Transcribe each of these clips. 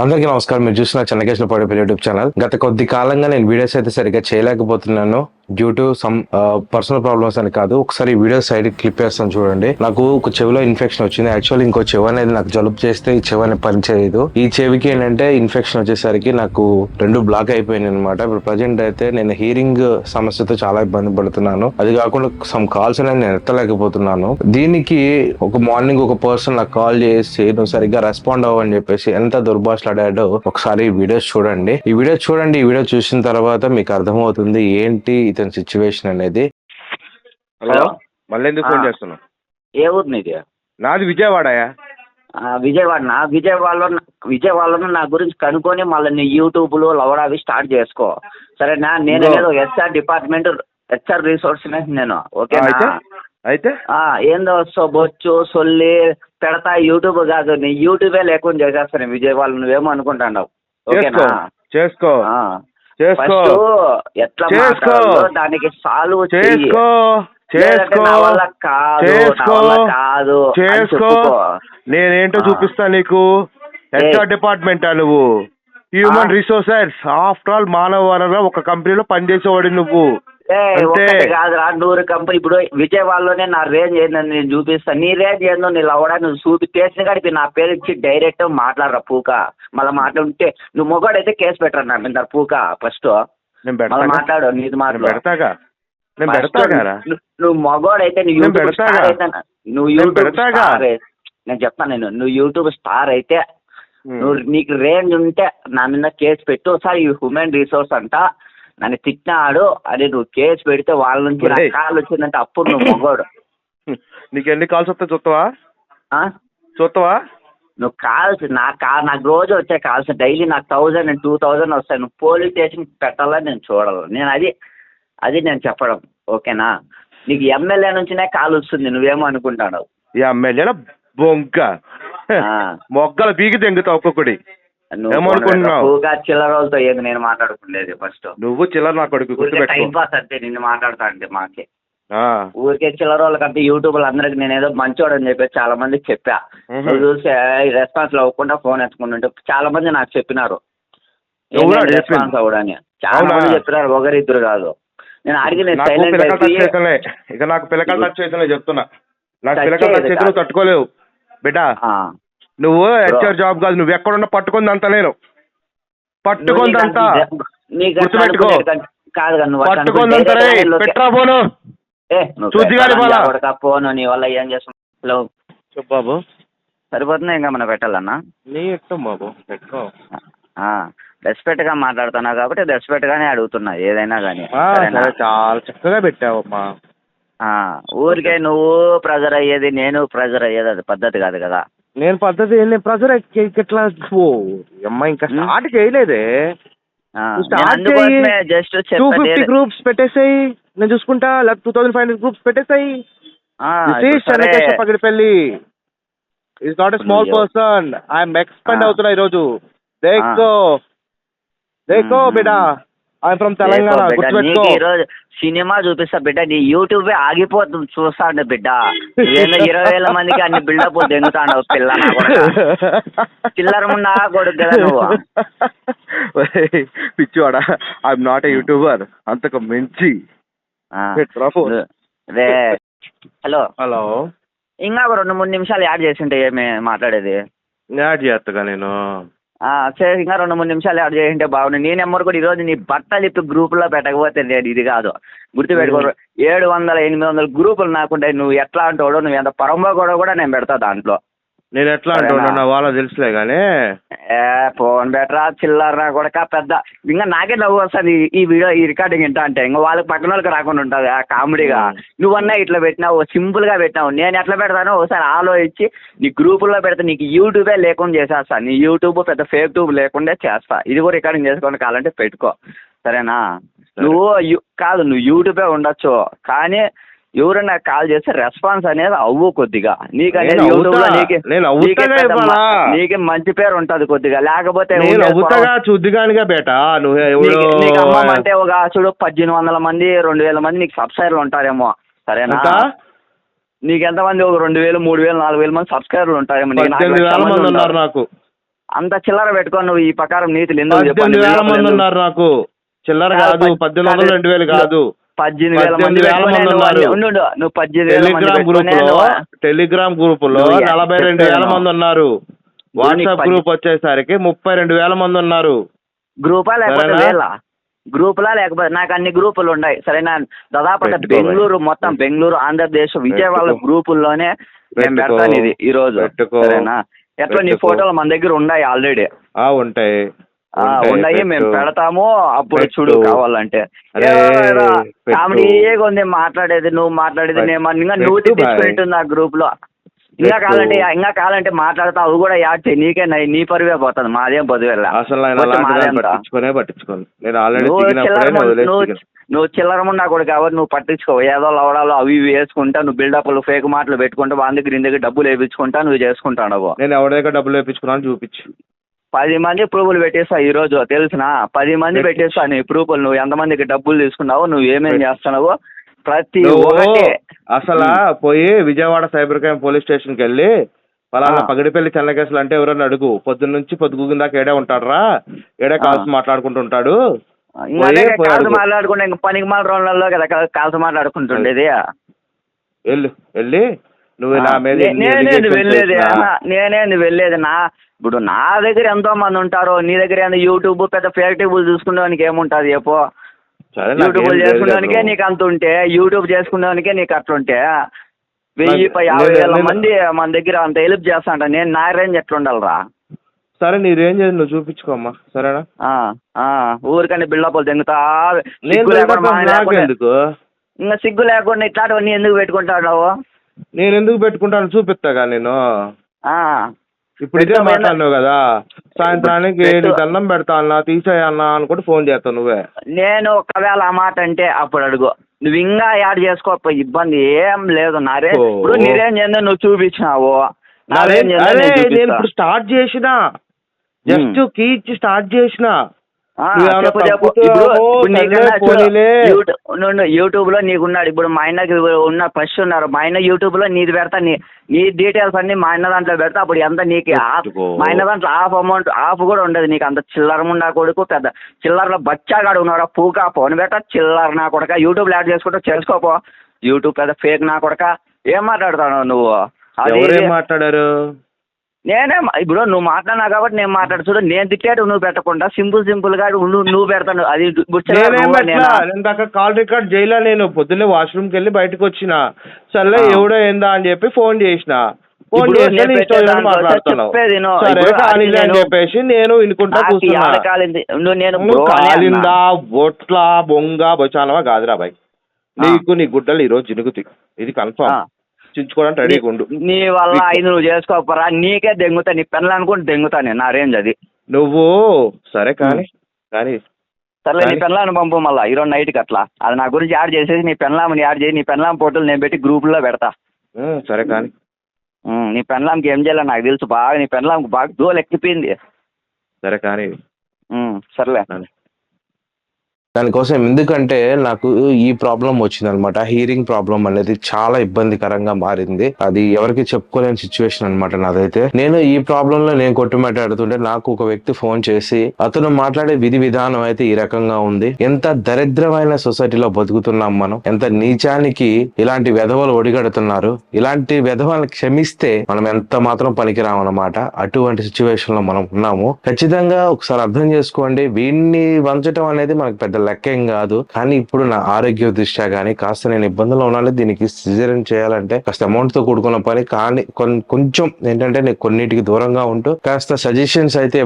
అందరికీ నమస్కారం. మీరు చూసిన చెన్నకేశ్వర పడిపోయి యూట్యూబ్ ఛానల్. గత కొద్ది కాలంగా నేను వీడియోస్ అయితే సరిగ్గా చేయలేకపోతున్నాను due to some personal problems అని కాదు. ఒకసారి ఈ వీడియో సైడ్ క్లిప్ చేస్తాను చూడండి. నాకు ఒక చెవిలో ఇన్ఫెక్షన్ వచ్చింది. యాక్చువల్లీ ఇంకో చెవి అనేది నాకు జలుబు చేస్తే ఈ చెవి అనేది పనిచేయదు. ఈ చెవికి ఏంటంటే ఇన్ఫెక్షన్ వచ్చేసరికి నాకు రెండు బ్లాక్ అయిపోయింది అనమాట. ఇప్పుడు ప్రజెంట్ అయితే నేను హీరింగ్ సమస్యతో చాలా ఇబ్బంది పడుతున్నాను. అది కాకుండా సమ్ కాల్స్ అనేది నేను ఎత్తలేకపోతున్నాను. దీనికి ఒక మార్నింగ్ ఒక పర్సన్ నాకు కాల్ చేసి నువ్వు సరిగ్గా రెస్పాండ్ అవ్వని చెప్పేసి ఎంత దుర్భాషలాడాడో ఒకసారి ఈ వీడియోస్ చూడండి. ఈ వీడియో చూసిన తర్వాత మీకు అర్థమవుతుంది ఏంటి ఇతని సిచ్యువేషన్ అనేది. హలో, మళ్ళీ ఎందుకు ఫోన్ చేస్తున్నావు? ఏ ఊరు నీది? నాది విజయవాడయా. విజయవాడలో నా గురించి కనుక్కొని మళ్ళీ నీ యూట్యూబ్లో లవడావి స్టార్ట్ చేసుకో, సరేనా? నేను అనేది హెచ్ఆర్ డిపార్ట్మెంట్, హెచ్ఆర్ రిసోర్స్ నేను, ఓకేనా? అయితే ఏందో బొచ్చు సొల్లి పెడతా, యూట్యూబ్ కాదు నీ యూట్యూబే లేకుండా చేసేస్తాను విజయవాడలో. నువ్వేమో అనుకుంటున్నావు, ఓకేనా? చేసుకో ఫస్ట్ ఎట్లా మాట్లాడాలో దానికి సాల్వ్ చేసుకో. నా వల్ల కాదు నేనేంటో చూపిస్తా నీకు. హెచ్ఆర్ డిపార్ట్మెంట్ నువ్వు హ్యూమన్ రిసోర్సెస్. ఆఫ్టర్ ఆల్ మానవ వనరుల ఒక కంపెనీలో పనిచేసేవాడు నువ్వు. కాదురా, 100 కంపెనీ. ఇప్పుడు విజయవాడలోనే నా రేంజ్ ఏందని నేను చూపిస్తాను. నీ రేంజ్ ఏందో నీ లవడా నువ్వు చూపించేసిన కాడికి నా పేరు ఇచ్చి డైరెక్ట్ మాట్లాడరా పూక. మళ్ళీ మాట్లాడుంటే నువ్వు మొగాడైతే కేసు పెట్టరా నా మీద పూక. ఫస్ట్ మాట్లాడు, నీది మాట్లాడు. నువ్వు మగోడైతే నువ్వు యూట్యూబ్ స్టార్ అయితే, నేను చెప్తాను, నువ్వు యూట్యూబ్ స్టార్ అయితే నువ్వు నీకు రేంజ్ ఉంటే నా మీద కేసు పెట్టు. సార్ ఈ హ్యూమన్ రిసోర్స్ అంట నన్ను తిట్టినాడు అని నువ్వు కేసు పెడితే వాళ్ళ నుంచి నాకు కాల్ వచ్చిందంటే అప్పుడు నువ్వు మగోడు. నీకు ఎన్ని కాల్స్ వస్తాయి చూస్తావా? నువ్వు కాల్స్ నాకు రోజు వచ్చే కాల్స్ డైలీ నాకు 1000 and 2000 వస్తాయి. నువ్వు పోలీస్ స్టేషన్ పెట్టాలని నేను చూడాలి. నేను అది నేను చెప్పడం, ఓకేనా? నీకు ఎమ్మెల్యే నుంచినే కాల్ వస్తుంది, నువ్వేమో అనుకుంటావు. ఎమ్మెల్యేల బొంక మొగ్గల పీకి తెంగుతావు ఒక్కొక్కటి. చిల్లర వాళ్ళతో ఏది నేను మాట్లాడుకునేది. ఫస్ట్ నువ్వు చిల్లర నా కొడుకు టైం పాస్ అంతే నిన్ను మాట్లాడతా అంటే మాకే ఊరికే చిల్లర వాళ్ళకంటే యూట్యూబ్ లో అందరికి నేను ఏదో మంచోడు అని చెప్పి చాలా మందికి చెప్పా. నువ్వు చూస్తే రెస్పాన్స్ అవ్వకుండా ఫోన్ ఎత్తుకుంటుంటే చాలా మంది నాకు చెప్పినారు రెస్పాన్స్ అవ్వడని. చాలా మంది చెప్పినారు, ఒకరిద్దరు కాదు. నేను అడిగి నేను ఇక నాకు పిల్లకాయలు టచ్ చేతులే చెప్తున్నా. నాకు పిల్లకాయలు టచ్ చేతులు తట్టుకోలేవు బిడ్డా. నువ్వు హెచ్ఆర్ జాబ్ కాదు, నువ్వు ఎక్కడున్నా పట్టుకుందంతా నేను పట్టుకుందంతా గుర్తుపెట్టుకో. పట్టుకుందంతా పెట్టరా పోను చూద్దిగాని పోను నీ వల్ల ఏం చేస్తున్నావు చెప్పు బాబు. సరిపోతుందా ఇంకా మనం పెట్టాలన్నా? నీ ఇష్టం బాబు, పెట్టుకో. రెస్పెక్ట్ గా మాట్లాడుతున్నావు కాబట్టి రెస్పెక్ట్ గానే అడుగుతున్నా ఏదైనా కానీ. చాలా చక్కగా పెట్టావమ్మా. ఊరికే నువ్వు ప్రెజర్ అయ్యేది నేను ప్రెజర్ అయ్యేది అది పద్ధతి కాదు కదా. నేను పద్ధతి ప్రెజర్ ఎట్లా అమ్మా ఇంకా స్టార్ట్ చేయలేదే. జస్ట్ 250 గ్రూప్స్ పెట్టేసాయి, నేను చూసుకుంటా. 2500 గ్రూప్స్ పెట్టేసాయి. Chennakeshwara Pagidipalli is not a small person. I'm expend అవుతున్నా ఈరోజు. దేకో బిడ్డా, ఐఎమ్ ఫ్రమ్ తెలంగాణ, గుర్తుపెట్టుకో. సినిమా చూపిస్తా బిడ్డ, నీ యూట్యూబ్ ఆగిపోతుంది చూస్తాండు బిడ్డ. 20,000 మందికి అన్ని బిల్డప్ దెంగుతాడు పిల్ల చిల్లర ముండా కొడుకు కదా నువ్వు. పిచ్చివాడా, ఐఎమ్ నాట్ ఏ యూట్యూబర్ అంతకు మించి. హలో, ఇంకా 2-3 నిమిషాలు యాడ్ చేసింటే ఏమి మాట్లాడేది? యాడ్ చేస్తాగా నేను. ఇంకా 2-3 నిమిషాలు యాడ్ చేసింటే బాగుంది. నీ నెంబర్ కూడా ఈరోజు నీ బట్టలు ఇప్పి గ్రూపుల్లో పెట్టకపోతే నేను ఇది కాదు. గుర్తుపెట్టుకో, 700-800 గ్రూపులు నాకుంటాయి. నువ్వు ఎట్లా అంటాడో, నువ్వు ఎంత పరంగా కూడా నేను పెడతా దాంట్లో. నేను ఎట్లా అంటున్నా వాళ్ళ తెలుసులే కానీ ఫోన్ బెటరా చిల్లరా కొడక పెద్ద. ఇంకా నాకే నవ్వు వస్తుంది ఈ వీడియో ఈ రికార్డింగ్ ఇంటా అంటే. ఇంకా వాళ్ళకి పక్కన వాళ్ళకి రాకుండా ఉంటుంది ఆ కామెడీగా. నువ్వన్నా ఇట్లా పెట్టినావు, సింపుల్ గా పెట్టినావు. నేను ఎట్లా పెడతానో ఒకసారి ఆలోచించి నీ గ్రూపుల్లో పెడితే నీకు యూట్యూబే లేకుండా చేసేస్తా. నీ యూట్యూబ్ పెద్ద ఫేక్ ట్యూబ్ లేకుండా చేస్తా. ఇది కూడా రికార్డింగ్ చేసుకోండి కావాలంటే పెట్టుకో, సరేనా? నువ్వు నువ్వు యూట్యూబే ఉండొచ్చు కానీ ఎవరన్నా కాల్ చేస్తే రెస్పాన్స్ అనేది అవ్వు కొద్దిగా. నీకనేది యూట్యూబ్ లో నీకే మంచి పేరు ఉంటది కొద్దిగా. లేకపోతే నీకు అమ్మంటే ఒక చూడు 1800 మంది 2000 మంది నీకు సబ్స్క్రైబర్లు ఉంటారేమో, సరేనా? నీకు ఎంతమంది? ఒక 2000 3000 4000 మంది సబ్స్క్రైబర్లు ఉంటారేమో. నాకు అంత చిల్లర పెట్టుకొని నువ్వు ఈ ప్రకారం నీతులు ఎందుకు 18,000 మంది ఉన్నారు నాకు, చిల్లర కాదు, 1800 2,000 కాదు, 18,000 మంది ఉన్నారు. నువ్వు 18,000 టెలిగ్రామ్ గ్రూప్ లో 42,000 మంది ఉన్నారు. వాట్సాప్ గ్రూప్ వచ్చేసరికి 32,000 మంది ఉన్నారు. గ్రూపా లేకపోతే వేళ గ్రూపులా లేకపోతే నాకు అన్ని గ్రూపులు ఉన్నాయి సరేనా. దాదాపు బెంగళూరు మొత్తం బెంగళూరు ఆంధ్రప్రదేశ్ విజయవాడ గ్రూపుల్లోనే నేను పెడతాను ఇది ఈ రోజు సరేనా. ఎట్లా నీ ఫోటోలు మన దగ్గర ఉన్నాయి ఆల్రెడీ ఉంటాయి ఉన్నాయి మేము పెడతాము అప్పుడు చూడు కావాలంటే. కామెడీగా ఉంది మాట్లాడేది నువ్వు మాట్లాడేది నేను ఇంకా నువ్వు తెచ్చుకుంటుంది ఆ గ్రూప్ లో. ఇంకా కావాలంటే మాట్లాడతా అవి కూడా యాడ్ చేయి, నీకే నీ పరువే పోతుంది, మాదేం పదివేల. నువ్వు చిల్లరమున్నా కూడా కాబట్టి నువ్వు పట్టించుకో, ఏదో లవడాలు అవి ఇవి వేసుకుంటా, నువ్వు బిల్డప్లు ఫేక్ మాటలు పెట్టుకుంటా, వాళ్ళ దగ్గర ఇంటి దగ్గర డబ్బులు వేయించుకుంటా నువ్వు చేసుకుంటావు. నేను ఎవరి దగ్గర డబ్బులు వేయించుకున్నాను చూపించు. 10 మంది ప్రూఫ్లు పెట్టేస్తా ఈ రోజు తెలిసిన 10 మంది పెట్టేస్తా నీ ప్రూఫ్లు, నువ్వు ఎంతమందికి డబ్బులు తీసుకున్నావు, నువ్వు ఏమేం చేస్తున్నావు ప్రతి ఒక్కటి. అసలు పోయి విజయవాడ సైబర్ క్రైమ్ పోలీస్ స్టేషన్కి వెళ్ళి పలానా పగడిపల్లి చెన్నకేసులు అంటే ఎవరన్నా అడుగు, పొద్దున్న నుంచి పొద్దుగుగిన దాకా ఏడే ఉంటాడరా, ఏడే కాల్స్ మాట్లాడుకుంటుంటాడు. మాట్లాడుకుంటే ఇంకా పనికి మాల రోజులలో కదా కాల్స్ మాట్లాడుకుంటుండేది. వెళ్ళి నువ్వు నా మీద నేనేంది వెళ్ళేది ఇప్పుడు నా దగ్గర ఎంతో మంది ఉంటారు, నీ దగ్గర యూట్యూబ్ పెద్ద ఫేక్ టీబుల్ చూసుకునేవానికి ఏముంటుంది చెప్పు. యూట్యూబ్ చేసుకునేవానికే నీకు అంత ఉంటే, యూట్యూబ్ చేసుకునేవానికే నీకు అట్లుంటే 1000-50,000 మంది మన దగ్గర అంత హెల్ప్ చేస్తా అంట. నేను నా రేంజ్ ఎట్లుండాలరా? సరే నీ రేంజ్ నువ్వు చూపించుకోమ్మా సరేనా. ఊరికని బిల్డప్లు తెంగుతా ఎందుకు ఇంకా సిగ్గు లేకుండా ఇట్లాంటివన్నీ ఎందుకు పెట్టుకుంటావు? నేను ఎందుకు పెట్టుకుంటాను చూపిస్తాగా నేను. ఇప్పుడు ఇదే మాట్లాడినావు కదా, సాయంత్రానికి నీకు దండం పెడతా అన్నా తీసేయన్నా అనుకుంటే ఫోన్ చేస్తావు నువ్వే. నేను ఒకవేళ ఆ మాట అంటే అప్పుడు అడుగు, నువ్వు ఇంకా యాడ్ చేసుకో ఇబ్బంది ఏం లేదు. నారే ఇప్పుడు నీరేం చేయండి నువ్వు చూపించినావు, నేను ఇప్పుడు స్టార్ట్ చేసిన జస్ట్ కీ ఇచ్చి స్టార్ట్ చేసిన. యూట్యూబ్ లో నీకున్నాడు ఇప్పుడు మా ఆయనకి ఉన్న ఫస్ట్ ఉన్నారు, మా ఆయన యూట్యూబ్ లో నీది పెడతా, నీ డీటెయిల్స్ అన్ని మా ఆయన దాంట్లో పెడతా. అప్పుడు ఎంత నీకు మా ఆయన దాంట్లో హాఫ్ కూడా ఉండదు నీకు. అంత చిల్లర ఉండా కొడుకు, పెద్ద చిల్లరలో బచ్చాగాడు ఉన్నారా, పూకా ఫోన్ పెట్ట చిల్లర నా కొడక, యూట్యూబ్ యాడ్ చేసుకుంటూ చేసుకోపో. యూట్యూబ్ పెద్ద ఫేక్ నా కొడక, ఏం మాట్లాడుతున్నావు నువ్వు? అది మాట్లాడారు నేనే ఇప్పుడు నువ్వు మాట్లాడినా కాబట్టి నేను మాట్లాడు చూడు. నేను తిట్టాడు నువ్వు పెట్టకుండా సింపుల్ గా నువ్వు పెడతాను. అది కాల్ రికార్డ్ చేయలే. నేను పొద్దున్నే వాష్రూమ్కి వెళ్ళి బయటకు వచ్చిన, సర్లే ఎవడో ఏందా అని చెప్పి ఫోన్ చేసిన. ఫోన్ చేసి మాట్లాడుతున్నావు అని చెప్పేసి నేను వినుకుంటా కూర్చున్నా. కాలిందా బొట్ల బొంగ బొచానవా కాదురా బాయ్, నీకు నీ గుడ్డలు ఈరోజు జినుగుతాయి, ఇది కన్ఫర్మ్. చించుకోవడానికి రెడీగా ఉండు. నీ వల్ల 5 నువ్వు చేసుకోపరా, నీకే దెంగుతా, నీ పెన్లు అనుకుంటే దెంగుతా నేను. నా రేంజ్ అది. నువ్వు సరే కానీ సర్లే నీ పెన్లాన్ని పంపు మళ్ళీ ఈరోజు నైట్కి అట్లా. అది నా గురించి యాడ్ చేసేసి నీ పెన్లాంని యాడ్ చేసి నీ పెన్లాం ఫోటోలు నేను పెట్టి గ్రూపుల్లో పెడతా. సరే కానీ నీ పెన్లాంకి ఏం చేయాలో నాకు తెలుసు బాగా. నీ పెన్లాంకి బాగా దోలు ఎక్కిపోయింది. సరే కానీ సర్లే. దానికోసం ఎందుకంటే నాకు ఈ ప్రాబ్లం వచ్చింది అనమాట, హీరింగ్ ప్రాబ్లం అనేది చాలా ఇబ్బందికరంగా మారింది. అది ఎవరికి చెప్పుకోలేని సిచ్యువేషన్ అనమాట నాదైతే. నేను ఈ ప్రాబ్లం లో నేను కొట్టుమాట్లాడుతుంటే నాకు ఒక వ్యక్తి ఫోన్ చేసి, అతను మాట్లాడే విధి విధానం అయితే ఈ రకంగా ఉంది. ఎంత దరిద్రమైన సొసైటీలో బతుకుతున్నాం మనం, ఎంత నీచానికి ఇలాంటి వెధవలు ఒడిగడుతున్నారు. ఇలాంటి వెధవలను క్షమిస్తే మనం ఎంత మాత్రం పనికిరామన్నమాట. అటువంటి సిచ్యువేషన్ లో మనం ఉన్నాము. ఖచ్చితంగా ఒకసారి అర్థం చేసుకోండి, వీడిని వంచడం అనేది మనకు పెద్ద లెక్కేం కాదు. కానీ ఇప్పుడు నా ఆరోగ్య దృష్ట్యా కానీ కాస్త నేను ఇబ్బందుల్లో ఉన్నాను. దీనికి సిజేరియన్ చేయాలంటే కాస్త అమౌంట్ తో కూడుకున్న పని. కానీ కొంచెం ఏంటంటే నేను కొన్నిటికి దూరంగా ఉంటూ కాస్త సజెషన్స్ అయితే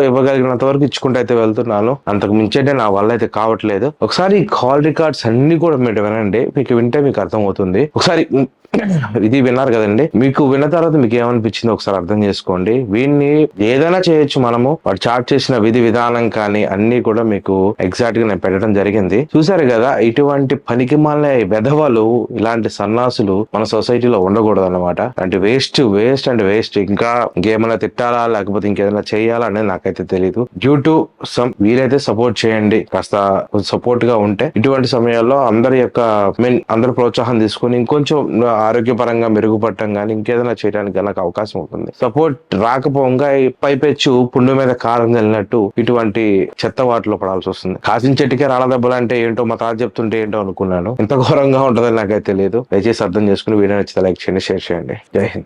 ఇవ్వగలిగినంత వరకు ఇచ్చుకుంటూ అయితే వెళ్తున్నాను. అంతకు మించే నా వల్ల అయితే కావట్లేదు. ఒకసారి ఈ కాల్ రికార్డ్స్ అన్ని కూడా మీరు వినండి, మీకు వింటే మీకు అర్థం అవుతుంది. ఒకసారి ఇది విన్నారు కదండి, మీకు విన్న తర్వాత మీకు ఏమనిపించింది ఒకసారి అర్థం చేసుకోండి. వీడిని ఏదైనా చేయొచ్చు మనము. వాడు చాట్ చేసిన విధి విధానం కానీ అన్ని కూడా మీకు ఎగ్జాక్ట్ గా నేను పెట్టడం జరిగింది. చూసారు కదా, ఇటువంటి పనికి మాలిన వెధవలు, ఇలాంటి సన్నాసులు మన సొసైటీలో ఉండకూడదు అనమాట. అంటే వేస్ట్ ఇంకా ఇంకేమైనా తిట్టాలా లేకపోతే ఇంకేదైనా చేయాలా అనేది నాకైతే తెలియదు. డ్యూ టు సమ్ వీరైతే సపోర్ట్ చేయండి, కాస్త సపోర్ట్ గా ఉంటే ఇటువంటి సమయాల్లో అందరి యొక్క అందరి ప్రోత్సాహం తీసుకుని ఇంకొంచెం ఆరోగ్యపరంగా మెరుగుపడటం కానీ ఇంకేదైనా చేయడానికి నాకు అవకాశం ఉంటుంది. సపోర్ట్ రాకపోగా పైపెచ్చు పుండు మీద కారం చల్లినట్టు ఇటువంటి చెత్త వాటిలో పడాల్సి వస్తుంది. కాసిన చెట్టుకే రాళ్ళ దెబ్బలు అంటే ఏంటో మా తాత చెప్తుంటే ఏంటో అనుకున్నాను. ఇంత ఘోరంగా ఉంటుందని నాకైతే తెలియదు. దయచేసి అర్థం చేసుకుని వీడియో నచ్చితే లైక్ చేయండి, షేర్ చేయండి. జై హింద్.